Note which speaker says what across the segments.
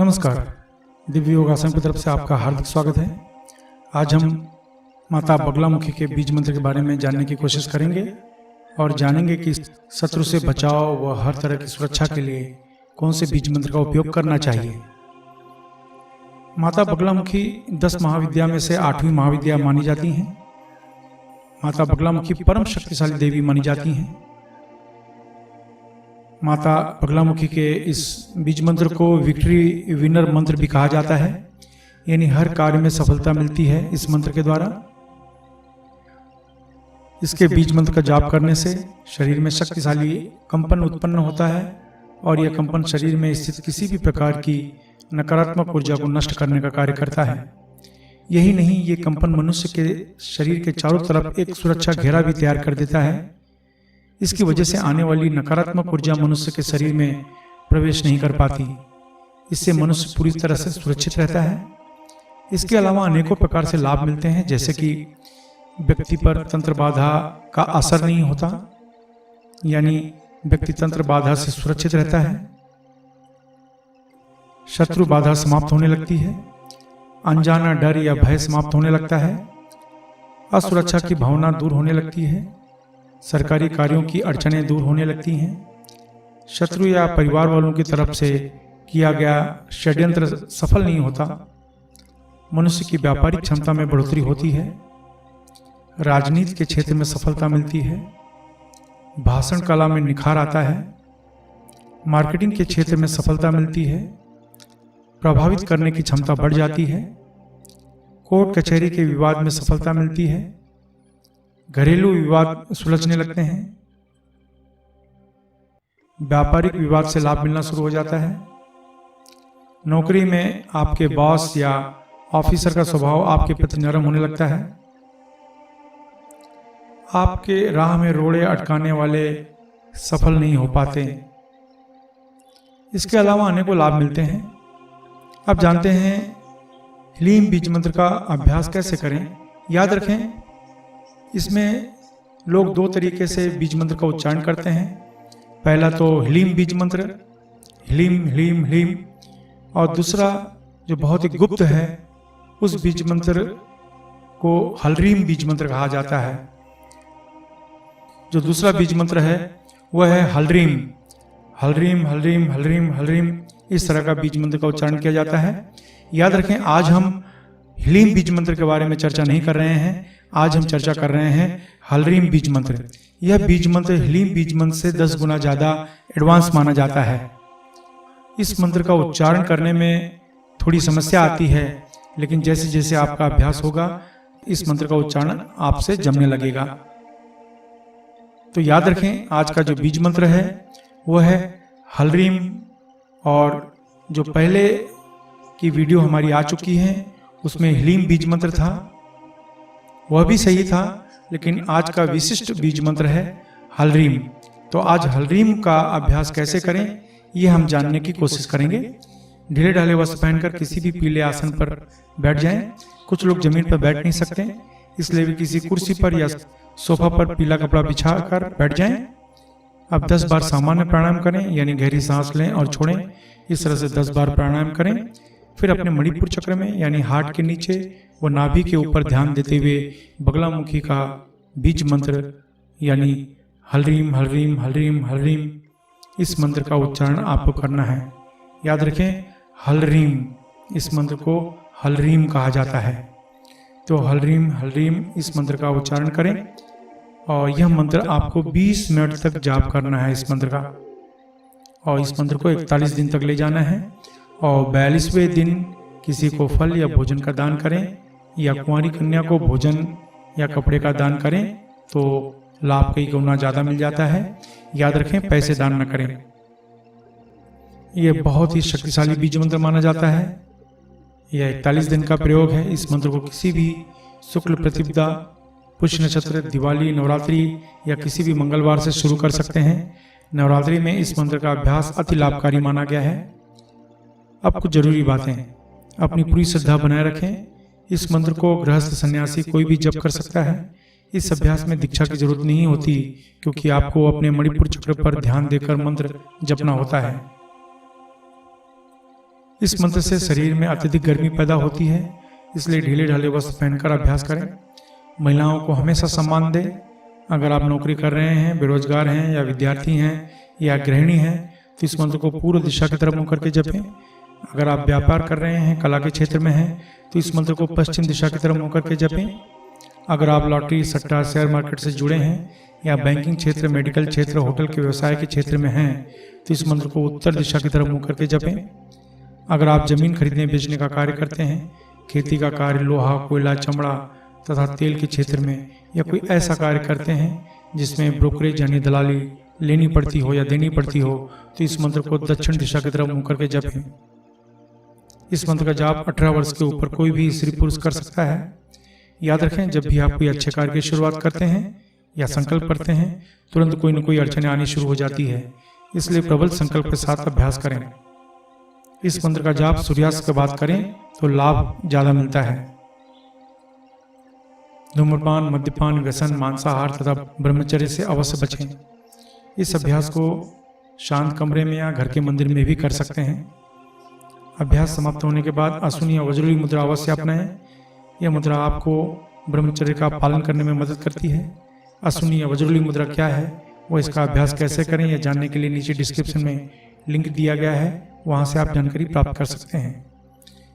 Speaker 1: नमस्कार। दिव्य योगासन की तरफ से आपका हार्दिक स्वागत है। आज हम माता बगलामुखी के बीज मंत्र के बारे में जानने की कोशिश करेंगे और जानेंगे कि शत्रु से बचाव व हर तरह की सुरक्षा के लिए कौन से बीज मंत्र का उपयोग करना चाहिए। माता बगलामुखी 10 महाविद्या में से 8वीं महाविद्या मानी जाती हैं। माता बगलामुखी परम शक्तिशाली देवी मानी जाती हैं। माता बगलामुखी के इस बीज मंत्र को विक्ट्री विनर मंत्र भी कहा जाता है, यानी हर कार्य में सफलता मिलती है इस मंत्र के द्वारा। इसके बीज मंत्र का जाप करने से शरीर में शक्तिशाली कंपन उत्पन्न होता है और यह कंपन शरीर में स्थित किसी भी प्रकार की नकारात्मक ऊर्जा को नष्ट करने का कार्य करता है। यही नहीं, ये कंपन मनुष्य के शरीर के चारों तरफ एक सुरक्षा घेरा भी तैयार कर देता है। इसकी वजह से आने वाली नकारात्मक ऊर्जा मनुष्य के शरीर में प्रवेश नहीं कर पाती। इससे मनुष्य पूरी तरह से सुरक्षित रहता है। इसके अलावा अनेकों प्रकार से लाभ मिलते हैं, जैसे कि व्यक्ति पर तंत्र बाधा का असर नहीं होता, यानी व्यक्ति तंत्र बाधा से सुरक्षित रहता है। शत्रु बाधा समाप्त होने लगती है। अनजाना डर या भय समाप्त होने लगता है। असुरक्षा की भावना दूर होने लगती है। सरकारी कार्यों की अड़चनें दूर होने लगती हैं। शत्रु या परिवार वालों की तरफ से किया गया षड्यंत्र सफल नहीं होता। मनुष्य की व्यापारिक क्षमता में बढ़ोतरी होती है। राजनीति के क्षेत्र में सफलता मिलती है। भाषण कला में निखार आता है। मार्केटिंग के क्षेत्र में सफलता मिलती है। प्रभावित करने की क्षमता बढ़ जाती है। कोर्ट कचहरी के विवाद में सफलता मिलती है। घरेलू विवाद सुलझने लगते हैं। व्यापारिक विवाद से लाभ मिलना शुरू हो जाता है। नौकरी में आपके बॉस या ऑफिसर का स्वभाव आपके प्रति नरम होने लगता है। आपके राह में रोड़े अटकाने वाले सफल नहीं हो पाते। इसके अलावा अनेकों लाभ मिलते हैं। अब जानते हैं ह्लीम बीज मंत्र का अभ्यास कैसे करें। याद रखें, इसमें लोग 2 तरीके से बीज मंत्र का उच्चारण करते हैं। पहला तो ह्लीम बीज मंत्र, ह्लीम ह्लीम ह्लीम, और दूसरा जो बहुत ही गुप्त है उस बीज मंत्र को हलरीम बीज मंत्र कहा जाता है। जो दूसरा बीज मंत्र है वह है हलरीम। हलरीम हलरीम हलरीम हलरीम, इस तरह का बीज मंत्र का उच्चारण किया जाता है। याद रखें, आज हम ह्लीम बीज मंत्र के बारे में चर्चा नहीं कर रहे हैं। आज हम चर्चा कर रहे हैं हलरीम बीज मंत्र। यह बीज मंत्र ह्लीम बीज मंत्र से 10 गुना ज्यादा एडवांस माना जाता है। इस मंत्र का उच्चारण करने में थोड़ी समस्या आती है, लेकिन जैसे जैसे आपका अभ्यास होगा इस मंत्र का उच्चारण आपसे जमने लगेगा। तो याद रखें, आज का जो बीज मंत्र है वह है हलरीम, और जो पहले की वीडियो हमारी आ चुकी है उसमें ह्लीम बीज मंत्र था, वह भी सही था, लेकिन आज का विशिष्ट बीज मंत्र है हलरीम। तो आज हलरीम का अभ्यास कैसे करें ये हम जानने की कोशिश करेंगे। ढीले ढाले वस्त्र पहनकर किसी भी पीले आसन पर बैठ जाएं। कुछ लोग जमीन पर बैठ नहीं सकते, इसलिए भी किसी कुर्सी पर या सोफा पर पीला कपड़ा बिछा कर बैठ जाएं। अब 10 बार सामान्य प्राणायाम करें, यानी गहरी सांस लें और छोड़ें। इस तरह से 10 बार प्राणायाम करें। फिर अपने मणिपुर चक्र में, यानी हार्ट के नीचे व नाभि के ऊपर ध्यान देते हुए बगलामुखी का बीज मंत्र यानी हलरीम हलरीम हलरीम हलरीम, इस मंत्र का उच्चारण आपको करना है। याद रखें, हलरीम, इस मंत्र को हलरीम कहा जाता है। तो हलरीम हलरीम इस मंत्र का उच्चारण करें और यह मंत्र आपको 20 मिनट तक जाप करना है इस मंत्र का। और इस मंत्र को 41 दिन तक ले जाना है। और 42वें दिन किसी को फल या भोजन का दान करें, या कुंवारी कन्या को भोजन या कपड़े का दान करें तो लाभ कई गुना ज़्यादा मिल जाता है। याद रखें, पैसे दान न करें। यह बहुत ही शक्तिशाली बीज मंत्र माना जाता है। यह 41 दिन का प्रयोग है। इस मंत्र को किसी भी शुक्ल प्रतिपदा, पुष्य नक्षत्र, दिवाली, नवरात्रि या किसी भी मंगलवार से शुरू कर सकते हैं। नवरात्रि में इस मंत्र का अभ्यास अति लाभकारी माना गया है। अब कुछ जरूरी बातें, अपनी पूरी श्रद्धा बनाए रखें। इस मंत्र को गृहस्थ सन्यासी कोई भी जप कर सकता है। इस अभ्यास में दीक्षा की जरूरत नहीं होती, क्योंकि आपको अपने मणिपुर चक्र पर ध्यान देकर मंत्र जपना होता है। इस मंत्र से शरीर में अत्यधिक गर्मी पैदा होती है, इसलिए ढीले ढाले वस्त्र पहनकर अभ्यास करें। महिलाओं को हमेशा सम्मान दें। अगर आप नौकरी कर रहे हैं, बेरोजगार हैं या विद्यार्थी हैं या गृहिणी हैं तो इस मंत्र को पूर्व दिशा की तरफ मुँह करके जपें। अगर आप व्यापार कर रहे हैं, कला के क्षेत्र में हैं तो इस मंत्र को पश्चिम दिशा की तरफ मुँह करके जपें। अगर आप लॉटरी, सट्टा, शेयर मार्केट से जुड़े हैं या बैंकिंग क्षेत्र, मेडिकल क्षेत्र, होटल के व्यवसाय के क्षेत्र में हैं तो इस मंत्र को उत्तर दिशा की तरफ मुँह करके जपें। अगर आप जमीन खरीदने बेचने का कार्य करते हैं, खेती का कार्य, लोहा, कोयला, चमड़ा तथा तेल के क्षेत्र में या कोई ऐसा कार्य करते हैं जिसमें ब्रोकरेज यानी दलाली लेनी पड़ती हो या देनी पड़ती हो तो इस मंत्र को दक्षिण दिशा की तरफ मुँह करके जपें। इस मंत्र का जाप 18 वर्ष के ऊपर कोई भी स्त्री पुरुष कर सकता है। याद रखें, जब भी आप कोई अच्छे कार्य की शुरुआत करते हैं या संकल्प करते हैं तुरंत कोई न कोई अड़चनें आनी शुरू हो जाती है, इसलिए प्रबल संकल्प के साथ अभ्यास करें। इस मंत्र का जाप सूर्यास्त के बाद करें तो लाभ ज्यादा मिलता है। धूम्रपान, मद्यपान, व्यसन, मांसाहार तथा ब्रह्मचर्य से अवश्य बचें। इस अभ्यास को शांत कमरे में या घर के मंदिर में भी कर सकते हैं। अभ्यास समाप्त होने के बाद अश्विनी या वज्रली मुद्रा अवश्य अपनाएं। यह मुद्रा आपको ब्रह्मचर्य का पालन करने में मदद करती है। अश्विनी या वज्रली मुद्रा क्या है, वो इसका अभ्यास कैसे करें, यह जानने के लिए नीचे डिस्क्रिप्शन में लिंक दिया गया है, वहां से आप जानकारी प्राप्त कर सकते हैं।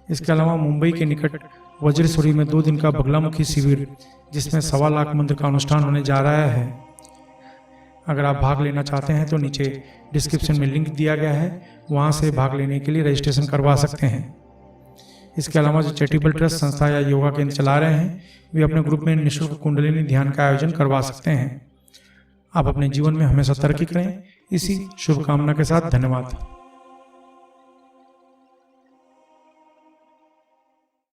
Speaker 1: इसके अलावा मुंबई के निकट वज्रेश्वरी में 2 दिन का बगलामुखी शिविर जिसमें 1.25 लाख मंत्र का अनुष्ठान होने जा रहा है। अगर आप भाग लेना चाहते हैं तो नीचे डिस्क्रिप्शन में लिंक दिया गया है, वहां से भाग लेने के लिए रजिस्ट्रेशन करवा सकते हैं। इसके अलावा जो चैरिटेबल ट्रस्ट, संस्था या योगा केंद्र चला रहे हैं वे अपने ग्रुप में निःशुल्क कुंडलिनी ध्यान का आयोजन करवा सकते हैं। आप अपने जीवन में हमेशा तरक्की करें, इसी शुभकामना के साथ धन्यवाद।